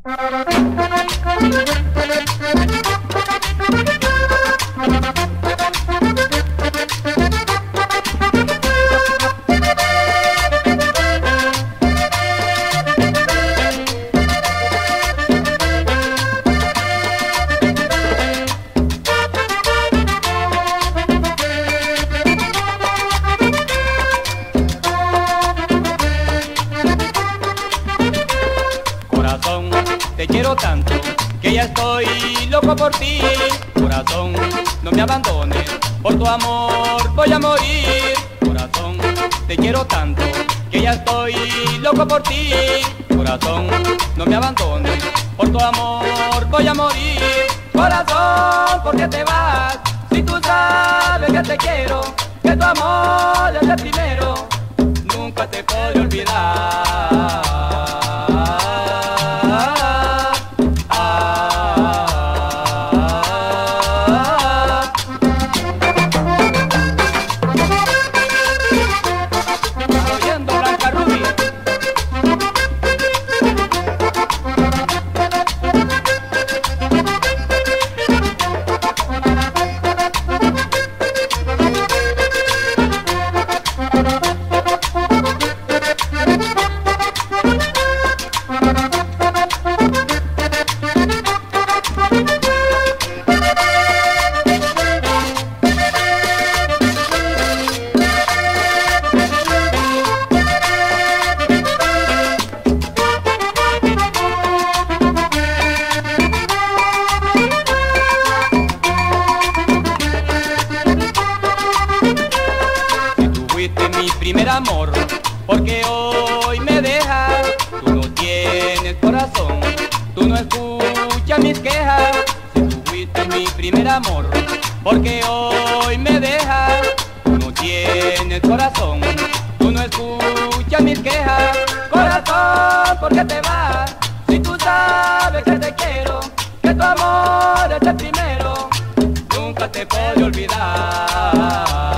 Corazón, te quiero tanto que ya estoy loco por ti. Corazón, no me abandones, por tu amor voy a morir. Corazón, te quiero tanto que ya estoy loco por ti. Corazón, no me abandones, por tu amor voy a morir. Corazón, ¿por qué te vas? Si tú sabes que te quiero, que tu amor es el primero, nunca te podré olvidar. Mi primer amor, porque hoy me dejas. Tú no tienes corazón, tú no escuchas mis quejas. Si tú fuiste mi primer amor, porque hoy me dejas. Tú no tienes corazón, tú no escuchas mis quejas. Corazón, ¿por qué te vas? Si tú sabes que te quiero, que tu amor es el primero, nunca te puedo olvidar.